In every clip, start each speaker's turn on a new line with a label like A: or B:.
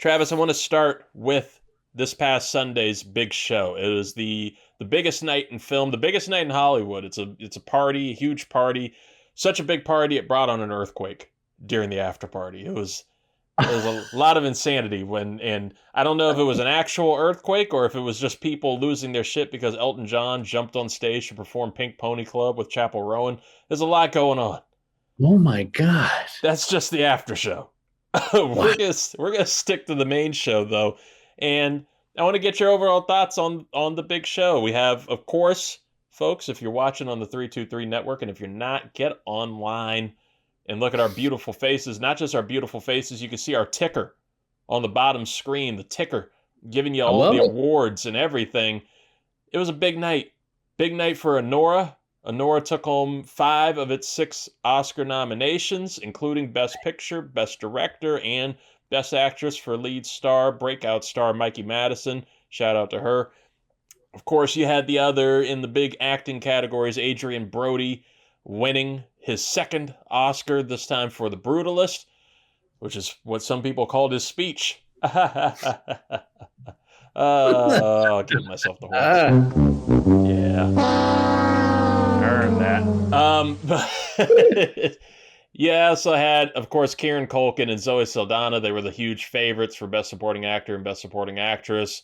A: Travis, I want to start with this past Sunday's big show. It was the biggest night in film, the biggest night in Hollywood. It's a party, a huge party, such a big party it brought on an earthquake during the after party. It was a lot of insanity and I don't know if it was an actual earthquake or if it was just people losing their shit because Elton John jumped on stage to perform Pink Pony Club with Chapel Rowan. There's a lot going on.
B: Oh my God.
A: That's just the after show. We're gonna stick to the main show though, and I want to get your overall thoughts on the big show. We have, of course, folks, if you're watching on the 323 network, and if you're not, get online and look at our beautiful faces. Not just our beautiful faces, you can see our ticker on the bottom screen. The ticker giving you
B: I
A: all
B: love
A: the
B: it.
A: awards and everything. It was a big night for Anora. Anora took home 5 of its 6 Oscar nominations, including Best Picture, Best Director, and Best Actress for lead star, breakout star Mikey Madison. Shout out to her. Of course, you had the other in the big acting categories, Adrien Brody winning his second Oscar, this time for The Brutalist, which is what some people called his speech. I'll give myself the horns. Yeah. Earned that. But yeah, also had, of course, Kieran Culkin and Zoe Saldana. They were the huge favorites for Best Supporting Actor and Best Supporting Actress.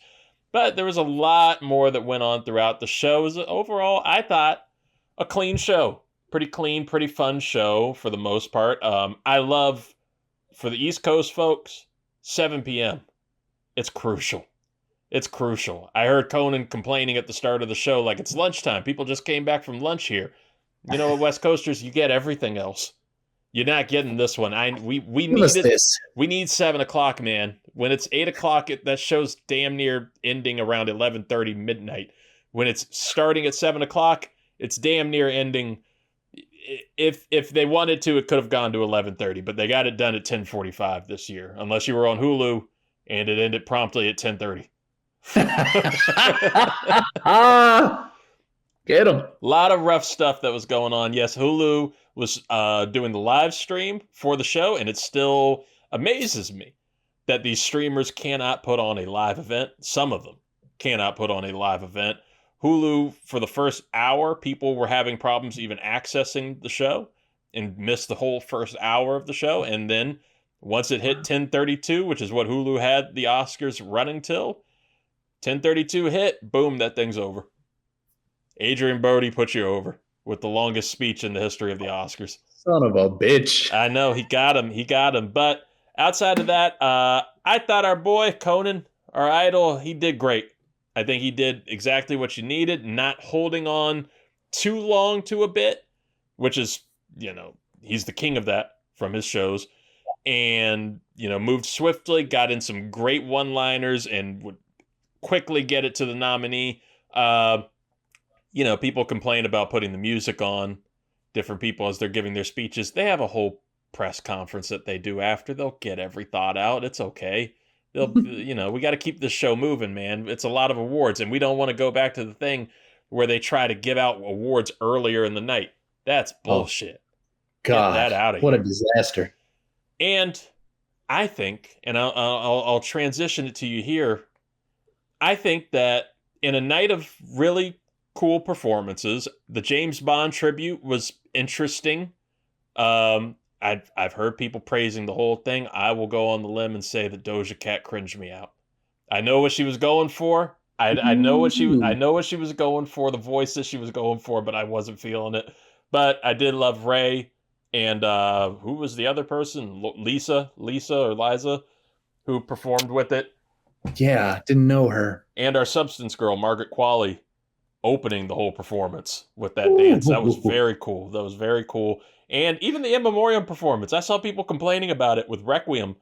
A: But there was a lot more that went on throughout the show. It was overall, I thought, a clean show. Pretty clean, pretty fun show for the most part. I love, for the East Coast folks, 7 p.m. It's crucial. It's crucial. I heard Conan complaining at the start of the show like it's lunchtime. People just came back from lunch here. You know what, West Coasters, you get everything else. You're not getting this one. We
B: Give us
A: need it.
B: this.
A: We need 7 o'clock, man. When it's 8 o'clock, that show's damn near ending around 11:30 midnight. When it's starting at 7 o'clock, it's damn near ending. If they wanted to, it could have gone to 11:30, but they got it done at 10:45 this year. Unless you were on Hulu, and it ended promptly at 10:30.
B: Get him.
A: A lot of rough stuff that was going on. Yes, Hulu was doing the live stream for the show, and it still amazes me that these streamers cannot put on a live event. Some of them cannot put on a live event. Hulu, for the first hour, people were having problems even accessing the show and missed the whole first hour of the show. And then once it hit 10:32, which is what Hulu had the Oscars running till, 10:32 hit, boom, that thing's over. Adrien Brody put you over with the longest speech in the history of the Oscars.
B: Son of a bitch.
A: I know, he got him. But outside of that, I thought our boy, Conan, our idol, he did great. I think he did exactly what you needed, not holding on too long to a bit, which is, he's the king of that from his shows. And, moved swiftly, got in some great one-liners, and would quickly get it to the nominee. People complain about putting the music on, different people as they're giving their speeches. They have a whole press conference that they do after. They'll get every thought out. It's okay. We got to keep this show moving, man. It's a lot of awards, and we don't want to go back to the thing where they try to give out awards earlier in the night. That's bullshit.
B: God,
A: get that out of
B: what
A: here.
B: A disaster.
A: And I think, and I'll transition it to you here, I think that in a night of really cool performances, the James Bond tribute was interesting. I've heard people praising the whole thing. I will go on the limb and say that Doja Cat cringed me out. I know what she was going for. I know what she was going for, the voice that she was going for, but I wasn't feeling it. But I did love Ray, and who was the other person? Lisa or Liza, who performed with it.
B: Yeah, didn't know her.
A: And our substance girl, Margaret Qualley, opening the whole performance with that dance. That was very cool. And even the In Memoriam performance, I saw people complaining about it with Requiem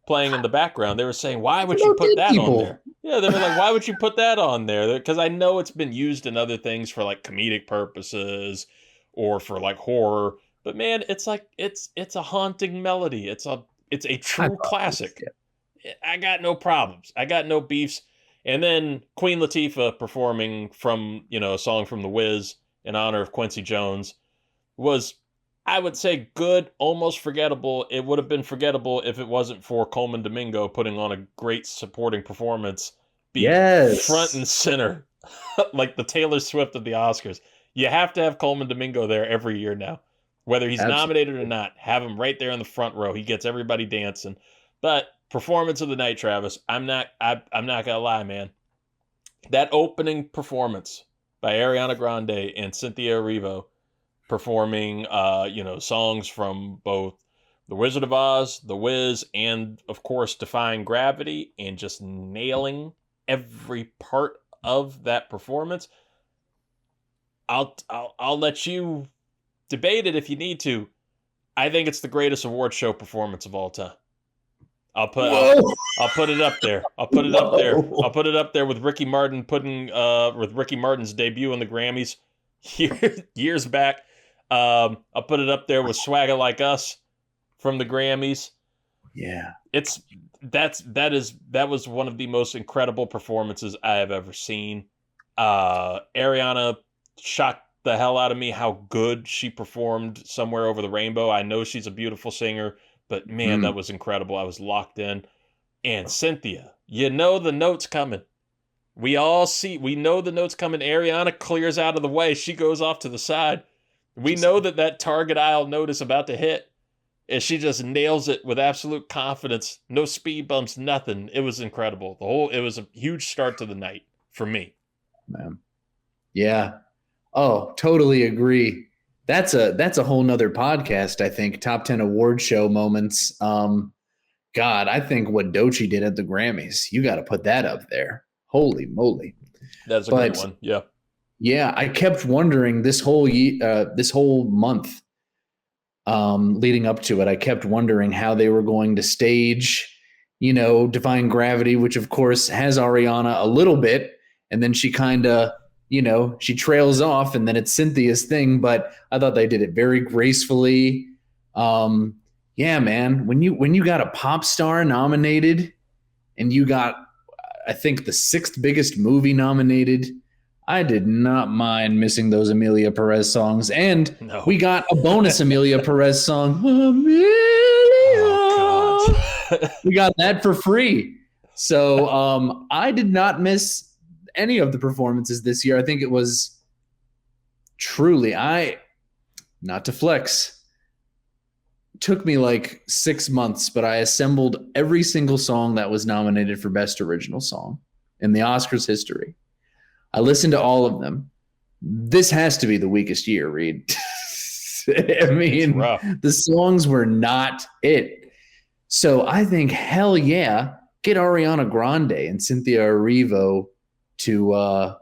A: playing in the background. They were saying, why would you put that on there? Yeah, they were like, why would you put that on there? Because I know it's been used in other things for like comedic purposes or for like horror. But man, it's like it's a haunting melody. It's a true classic. I got no problems. I got no beefs. And then Queen Latifah performing from, a song from The Wiz in honor of Quincy Jones was I would say good, almost forgettable. It would have been forgettable if it wasn't for Coleman Domingo putting on a great supporting performance, being front
B: Yes.
A: and center, like the Taylor Swift of the Oscars. You have to have Coleman Domingo there every year now. Whether he's
B: Absolutely.
A: nominated or not, have him right there in the front row. He gets everybody dancing. But performance of the night, Travis, I'm not gonna lie, man. That opening performance by Ariana Grande and Cynthia Erivo performing songs from both The Wizard of Oz, The Wiz, and of course Defying Gravity, and just nailing every part of that performance. I'll let you debate it if you need to. I think it's the greatest award show performance of all time. I'll put
B: Whoa.
A: I'll put it up there. I'll put it up there. I'll put it up there with Ricky Martin's debut in the Grammys years back. I'll put it up there with Swagger Like Us from the Grammys.
B: Yeah.
A: That was one of the most incredible performances I have ever seen. Ariana shocked the hell out of me how good she performed Somewhere Over the Rainbow. I know she's a beautiful singer, but man, that was incredible. I was locked in. And Cynthia, you know the note's coming. We know the note's coming. Ariana clears out of the way. She goes off to the side. We know that target aisle note is about to hit. And she just nails it with absolute confidence. No speed bumps, nothing. It was incredible. It was a huge start to the night for me.
B: Man. Yeah. Oh, totally agree. That's a whole nother podcast, I think. Top 10 award show moments. God, I think what Doechii did at the Grammys, you got to put that up there. Holy moly.
A: That's a great one. Yeah.
B: Yeah, I kept wondering this whole month leading up to it, I kept wondering how they were going to stage, Defying Gravity, which of course has Ariana a little bit, and then she kind of, she trails off, and then it's Cynthia's thing. But I thought they did it very gracefully. Yeah, man, when you got a pop star nominated, and you got, I think, the 6th biggest movie nominated, I did not mind missing those Amelia Perez songs. And we got a bonus Amelia Perez song. Amelia. Oh, we got that for free. So I did not miss any of the performances this year. I think it was truly, not to flex, it took me like 6 months, but I assembled every single song that was nominated for Best Original Song in the Oscars history. I listened to all of them. This has to be the weakest year, Reid. I mean, the songs were not it. So I think, hell yeah, get Ariana Grande and Cynthia Erivo to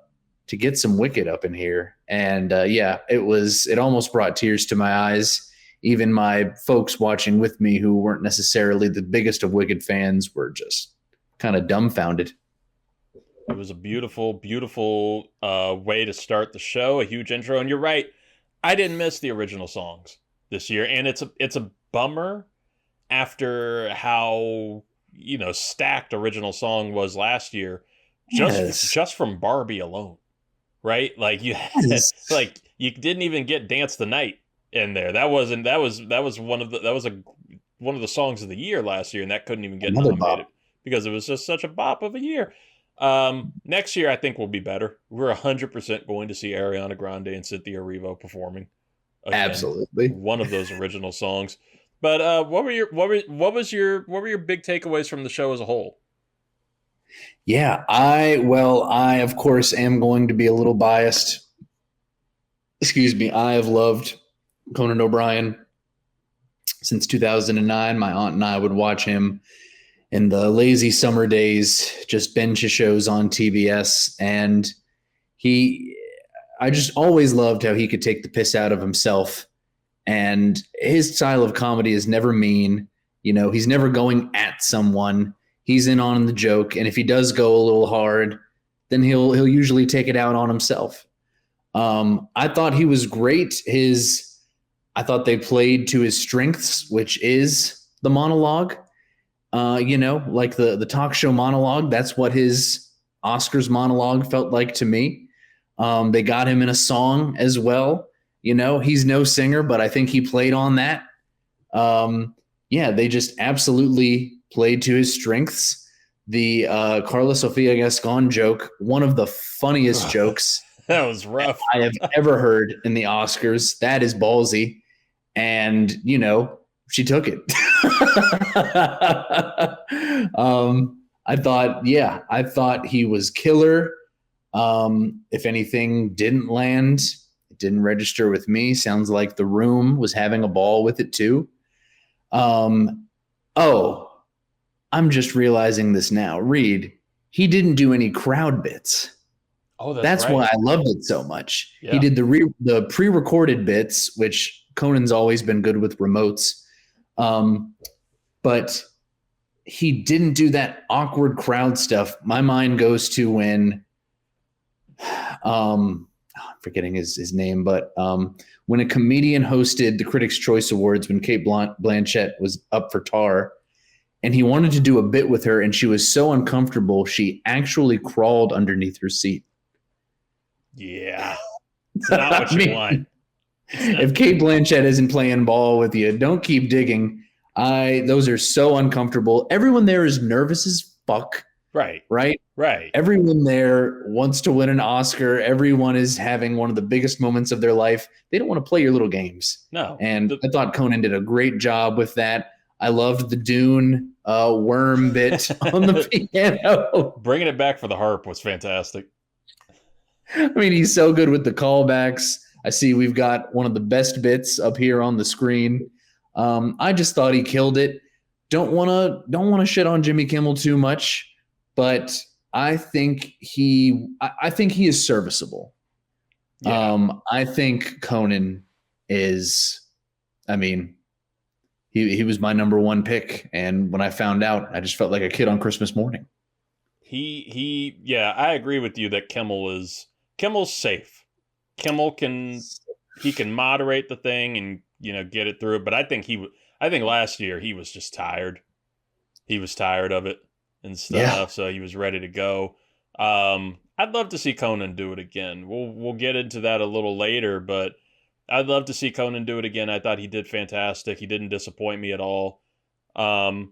B: get some Wicked up in here. And it almost brought tears to my eyes. Even my folks watching with me who weren't necessarily the biggest of Wicked fans were just kind of dumbfounded.
A: It was a beautiful, beautiful way to start the show, a huge intro. And you're right, I didn't miss the original songs this year. And it's a bummer after how, stacked original song was last year, just from Barbie alone, right? Like you didn't even get Dance the Night in there. That was one of the songs of the year last year, and that couldn't even get nominated because it was just such a bop of a year. Next year, I think will be better. We're 100% going to see Ariana Grande and Cynthia Erivo performing. Again,
B: absolutely,
A: one of those original songs. But what were your big takeaways from the show as a whole?
B: Yeah, I of course am going to be a little biased. Excuse me. I have loved Conan O'Brien since 2009. My aunt and I would watch him in the lazy summer days, just binge his shows on TBS. And I just always loved how he could take the piss out of himself. And his style of comedy is never mean. He's never going at someone. He's in on the joke. And if he does go a little hard, then he'll usually take it out on himself. I thought he was great. I thought they played to his strengths, which is the monologue. Like the talk show monologue. That's what his Oscars monologue felt like to me. They got him in a song as well. He's no singer, but I think he played on that. They just absolutely played to his strengths. The Carla Sofia Gascon joke, one of the funniest jokes
A: that was rough
B: I have ever heard in the Oscars. That is ballsy. And, she took it. I thought he was killer. If anything didn't land, it didn't register with me. Sounds like The Room was having a ball with it too. I'm just realizing this now. Reid, he didn't do any crowd bits.
A: Oh,
B: that's
A: right.
B: why I loved it so much.
A: Yeah.
B: He did the pre-recorded bits, which Conan's always been good with remotes. But he didn't do that awkward crowd stuff. My mind goes to when, I'm forgetting his name, but when a comedian hosted the Critics' Choice Awards when Cate Blanchett was up for Tar, and he wanted to do a bit with her, and she was so uncomfortable, she actually crawled underneath her seat.
A: Yeah. It's not what you want.
B: If Cate Blanchett isn't playing ball with you, don't keep digging. Those are so uncomfortable. Everyone there is nervous as fuck.
A: Right.
B: Everyone there wants to win an Oscar. Everyone is having one of the biggest moments of their life. They don't want to play your little games.
A: No.
B: And I thought Conan did a great job with that. I loved the Dune worm bit on the piano.
A: Bringing it back for the harp was fantastic.
B: I mean, he's so good with the callbacks. I see we've got one of the best bits up here on the screen. I just thought he killed it. Don't want to shit on Jimmy Kimmel too much, but I think he is serviceable. Yeah. I think Conan is. I mean, he was my number one pick, and when I found out, I just felt like a kid on Christmas morning.
A: I agree with you that Kimmel's safe. Kimmel can moderate the thing and get it through. But I think last year he was just tired. He was tired of it and stuff, so he was ready to go. I'd love to see Conan do it again. We'll get into that a little later, but I'd love to see Conan do it again. I thought he did fantastic. He didn't disappoint me at all. It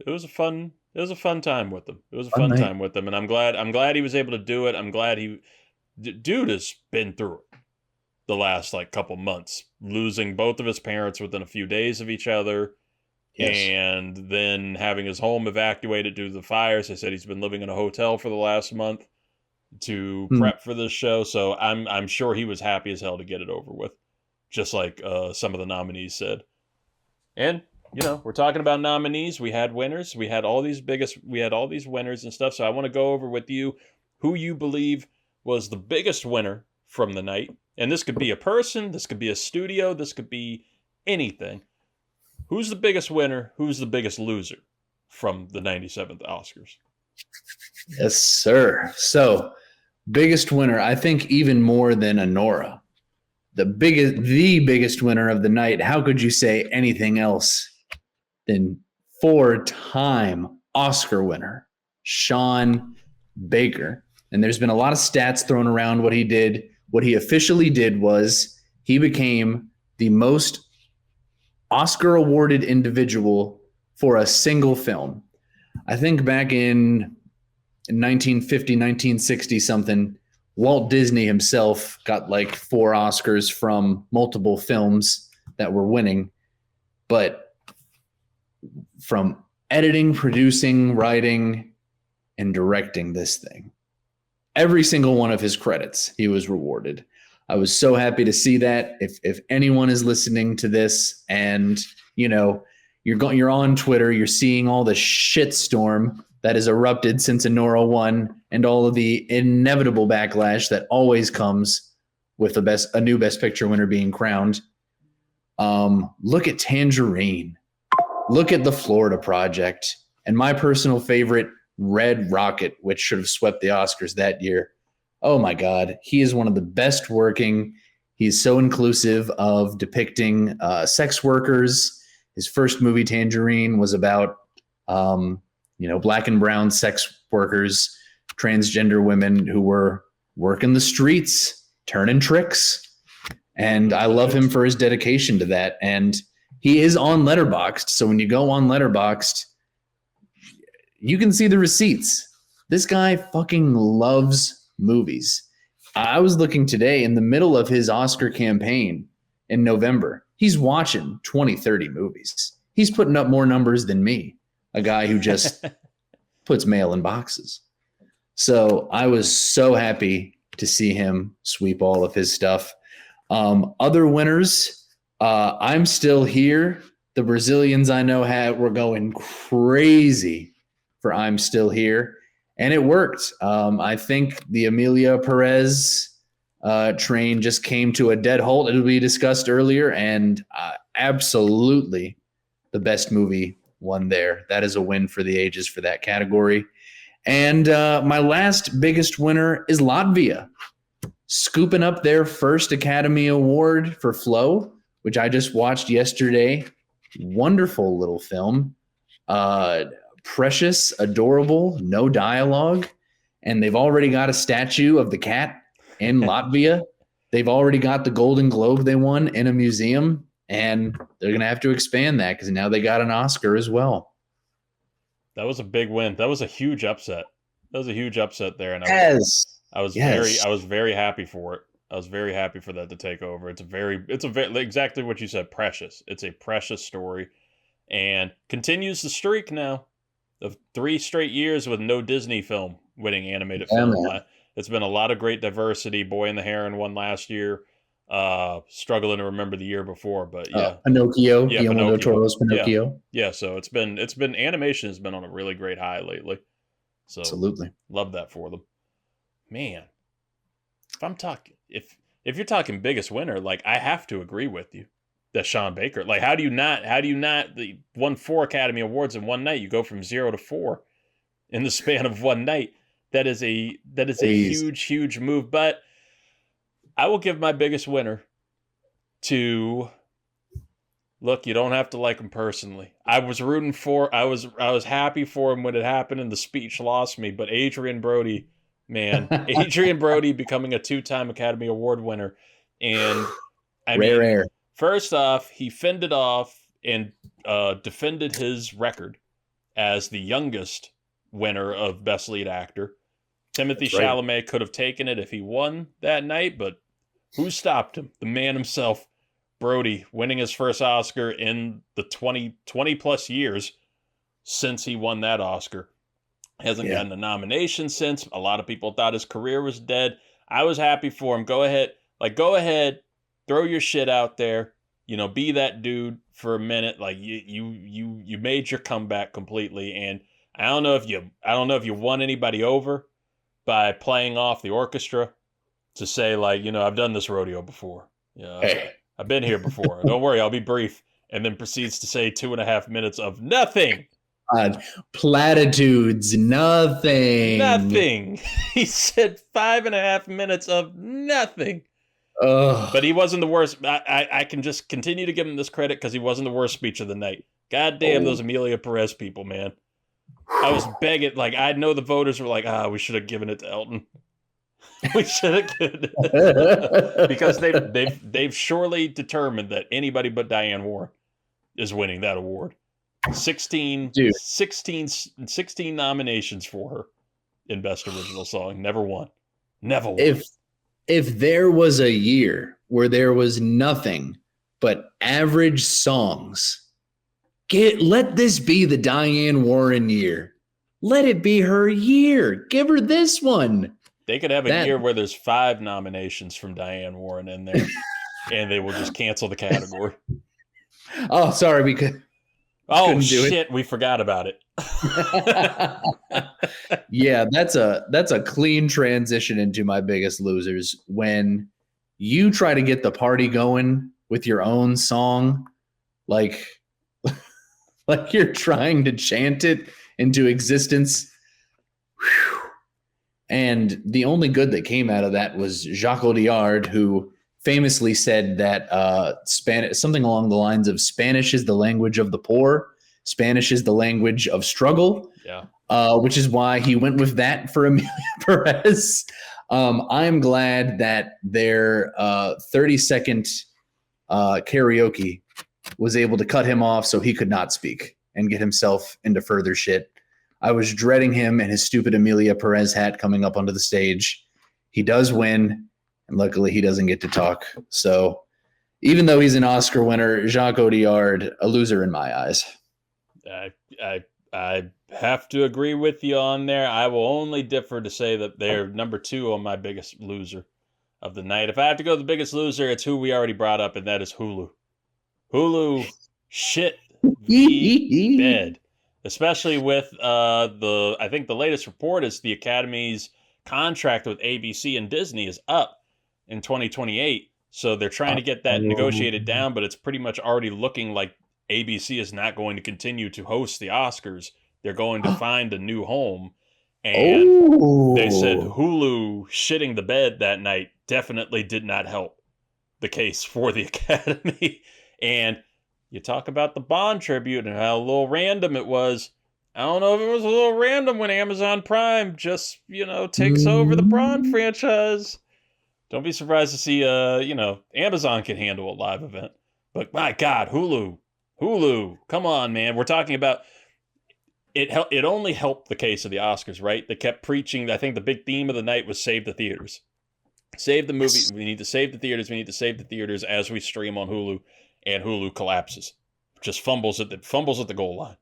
A: was a fun time with him. It was a fun time with him, and I'm glad he was able to do it. I'm glad dude has been through it the last couple months, losing both of his parents within a few days of each other. Yes. And then having his home evacuated due to the fires. They said he's been living in a hotel for the last month to prep for this show. So I'm sure he was happy as hell to get it over with, just like some of the nominees said. And we're talking about nominees. We had winners. We had all these winners and stuff. So I want to go over with you who you believe was the biggest winner from the night. And this could be a person, this could be a studio, this could be anything. Who's the biggest winner? Who's the biggest loser from the 97th Oscars?
B: Yes, sir. So, biggest winner, I think even more than Anora. The biggest winner of the night. How could you say anything else than 4-time Oscar winner, Sean Baker? And there's been a lot of stats thrown around what he did. What he officially did was he became the most Oscar awarded individual for a single film. I think back in 1950, 1960 something, Walt Disney himself got 4 Oscars from multiple films that were winning. But from editing, producing, writing, and directing this thing, every single one of his credits, he was rewarded. I was so happy to see that. If anyone is listening to this and, you're on Twitter, you're seeing all the shitstorm that has erupted since Anora won and all of the inevitable backlash that always comes with a new Best Picture winner being crowned. Look at Tangerine. Look at The Florida Project. And my personal favorite, Red Rocket, which should have swept the Oscars that year. Oh my God. He is one of the best working. He's so inclusive of depicting sex workers. His first movie, Tangerine, was about, black and brown sex workers, transgender women who were working the streets, turning tricks. And I love him for his dedication to that. And he is on Letterboxd. So when you go on Letterboxd, you can see the receipts. This guy fucking loves movies. I was looking today in the middle of his Oscar campaign in November. He's watching 20, 30 movies. He's putting up more numbers than me, a guy who just puts mail in boxes. So I was so happy to see him sweep all of his stuff. Other winners, I'm Still Here. The Brazilians I know were going crazy for I'm Still Here. And it worked. I think the Emilia Perez train just came to a dead halt. It'll be discussed earlier, and absolutely the best movie won there. That is a win for the ages for that category. And my last biggest winner is Latvia, scooping up their first Academy Award for Flow, which I just watched yesterday. Wonderful little film. Precious, adorable, no dialogue, and they've already got a statue of the cat in Latvia. They've already got the Golden Globe they won in a museum, and they're going to have to expand that because now they got an Oscar as well.
A: That was a big win. That was a huge upset. That was a huge upset there, and I was very happy for it. I was very happy for that to take over. It's exactly what you said, precious. It's a precious story, and continues the streak now of 3 straight years with no Disney film winning animated film. It's been a lot of great diversity. Boy and the Heron won last year. Struggling to remember the year before, but yeah.
B: Pinocchio. Guillermo del Toro's Pinocchio.
A: Yeah, so it's been animation has been on a really great high lately. So
B: absolutely.
A: Love that for them. Man. If you're talking biggest winner, like I have to agree with you. That Sean Baker. Like, how do you not won 4 Academy Awards in one night? You go from 0 to 4 in the span of one night. That is a huge move. But I will give my biggest winner to, look, you don't have to like him personally. I was happy for him when it happened and the speech lost me, but Adrien Brody, man, Adrien Brody becoming a 2-time Academy Award winner. And rare. First off, he fended off and defended his record as the youngest winner of Best Lead Actor. Timothy Chalamet could have taken it if he won that night, but who stopped him? The man himself, Brody, winning his first Oscar in the 20 plus years since he won that Oscar. Hasn't gotten a nomination since. A lot of people thought his career was dead. I was happy for him. Go ahead, throw your shit out there. You know, be that dude for a minute. Like you made your comeback completely. And I don't know if you won anybody over by playing off the orchestra to say, like, you know, I've done this rodeo before. Yeah, I've been here before. Don't worry, I'll be brief. And then proceeds to say 2.5 minutes of nothing.
B: Platitudes, nothing.
A: Nothing. He said 5.5 minutes of nothing. But he wasn't the worst. I can just continue to give him this credit because he wasn't the worst speech of the night. God damn those Emilia Perez people, man. I was begging, like, I know the voters were like, we should have given it to Elton. We should have given it because they've surely determined that anybody but Diane Warren is winning that award. 16 nominations for her in Best Original Song. Never won.
B: If there was a year where there was nothing but average songs, let this be the Diane Warren year. Let it be her year. Give her this one.
A: They could have a year where there's 5 nominations from Diane Warren in there, and they will just cancel the category.
B: Oh, sorry, because
A: shit, we forgot about it.
B: Yeah, that's a clean transition into my biggest losers. When you try to get the party going with your own song, like you're trying to chant it into existence. Whew. And the only good that came out of that was Jacques Audiard, who famously said that Spanish, something along the lines of Spanish is the language of the poor, Spanish is the language of struggle.
A: Yeah.
B: Which is why he went with that for Emilia Perez. I'm glad that their 30-second karaoke was able to cut him off so he could not speak and get himself into further shit. I was dreading him and his stupid Amelia Perez hat coming up onto the stage. He does win, and luckily he doesn't get to talk. So even though he's an Oscar winner, Jacques Audiard, a loser in my eyes.
A: I have to agree with you on there. I will only differ to say that they're number 2 on my biggest loser of the night. If I have to go the biggest loser, it's who we already brought up, and that is Hulu. Hulu shit the bed, especially with I think the latest report is the Academy's contract with ABC and Disney is up in 2028. So they're trying to get that negotiated down, but it's pretty much already looking like ABC is not going to continue to host the Oscars. They're going to find a new home. And they said Hulu shitting the bed that night definitely did not help the case for the Academy. And you talk about the Bond tribute and how a little random it was. I don't know if it was a little random when Amazon Prime just, takes over the Bond franchise. Don't be surprised to see, Amazon can handle a live event. But my God, Hulu, come on, man. We're talking about it. It only helped the case of the Oscars, right? They kept preaching. I think the big theme of the night was save the theaters. Save the movie. We need to save the theaters. We need to save the theaters as we stream on Hulu, and Hulu collapses. Just fumbles at the goal line.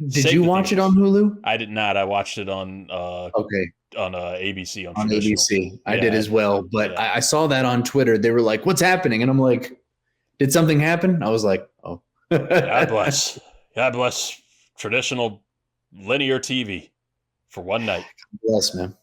B: Did you watch it on Hulu?
A: I did not. I watched it on ABC on
B: ABC. I did as well, but I saw that on Twitter. They were like, "What's happening?" And I'm like, "Did something happen?" I was like, "Oh."
A: God bless traditional linear TV for one night.
B: Yes, man.